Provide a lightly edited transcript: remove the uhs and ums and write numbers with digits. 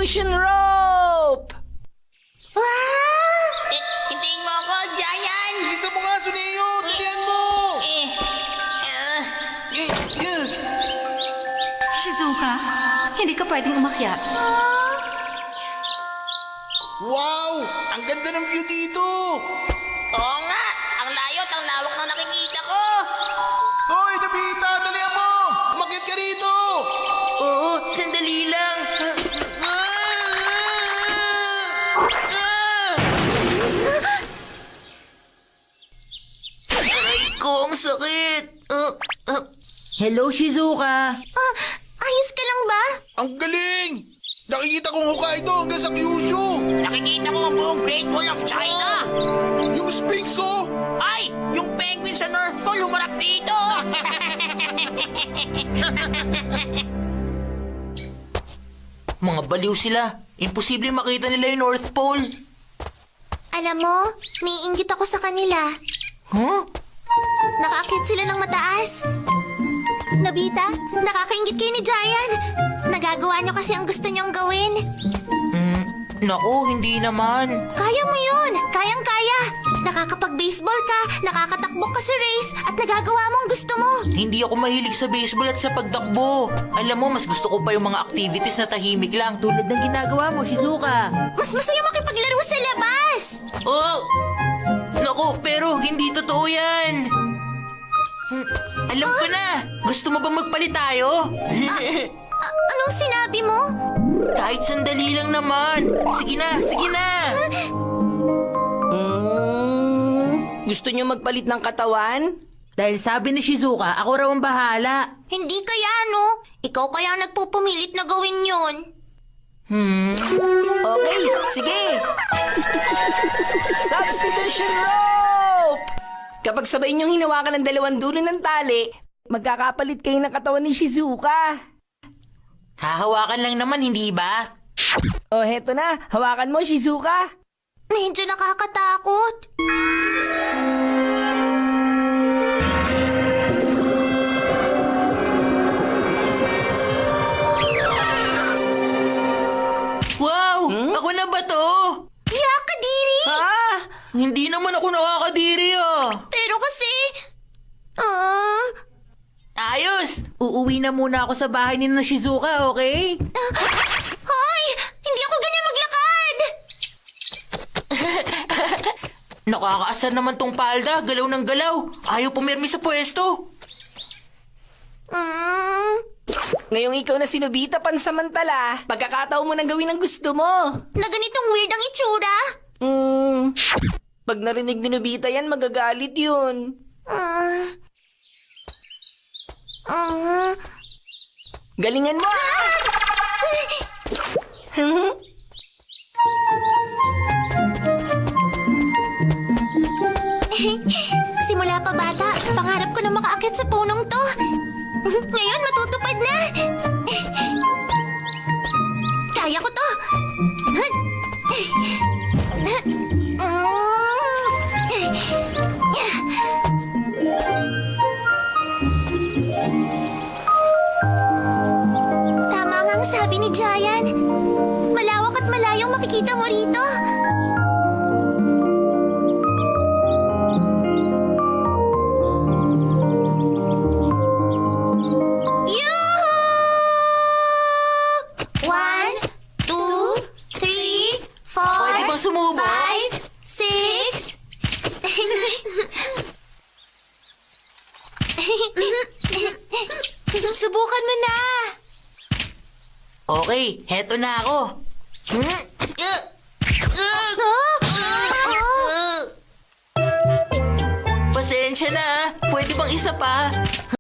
Substitution rope! Wow! Hintayin mo ako, Giant! Bilisan mo nga, Suneo! Dalihan mo! Shizuka, hindi ka pwedeng umakyat. Wow! Ang ganda ng view dito! Oo nga! Ang layo at ang lawak na nakikita ko! Hoy, Nobita! Dalihan mo! Umakyat ka rito! Oo, sandali lang! Aray ko, ang sakit! Hello, Shizuka. Ayos ka lang ba? Ang galing! Nakikita kong Hokkaido hanggang sa Kyushu! Nakikita ko ang buong Great Wall of China! Yung Sphinx, oh! Ay! Yung penguin sa North Pole humarap dito! Mga baliw sila. Imposible makita nila yung North Pole. Alam mo, niinggit ako sa kanila. Huh? Nakaakyat sila ng mataas. Nobita, nakakaingit kayo ni Giant. Nagagawa niyo kasi ang gusto niyong gawin. Naku, hindi naman. Kaya mo yun! Kayang-kaya! Nakakapag-baseball ka, nakakatakbo ka sa race, at nagagawa mo ang gusto mo. Hindi ako mahilig sa baseball at sa pagtakbo. Alam mo, mas gusto ko pa yung mga activities na tahimik lang. Tulad ng ginagawa mo, Shizuka. Mas masaya makipaglaro sa labas! Oh! Naku, pero hindi totoo yan. Alam ko na. Gusto mo bang magpalit tayo? Anong sinabi mo? Kahit sandali lang naman. Sige na, sige na. Gusto niyo magpalit ng katawan? Dahil sabi ni Shizuka, ako raw ang bahala. Hindi kaya, no? Ikaw kaya ang nagpupumilit na gawin yun. Okay, sige! Substitution rope! Kapag sabay niyong hinawakan ng dalawang dulo ng tali, magkakapalit kayo ng katawan ni Shizuka. Hahawakan lang naman, hindi ba? O, heto na. Hawakan mo, Shizuka. Medyo nakakatakot. Wow! Ako na ba to? Yak, Kadiri! Hindi naman ako nakakadiri Pero kasi... Ayos! Uuwi na muna ako sa bahay ni Shizuka, okay? Hoy! Hindi ako ganyan maglakad! Nakakaasar naman tong palda. Galaw ng galaw. Ayaw pumirmi sa pwesto. Ngayong ikaw na sinubita pansamantala, pagkakataon mo nang gawin ang gusto mo. Na ganitong weird ang itsura? Pag narinig ni Nobita yan, magagalit yun. Galingan mo! Simula pa bata, pangarap ko na makaakyat sa punong to. Ngayon, matutupad na. Kaya ko to. Tama nga ang sabi ni Giant. Malawak at malayong makikita mo rito. One, two, three, four, Pwede bang sumubo? 5, 6. Subukan mo na. Okay, heto na ako. Pasensya na. Pwede bang isa pa?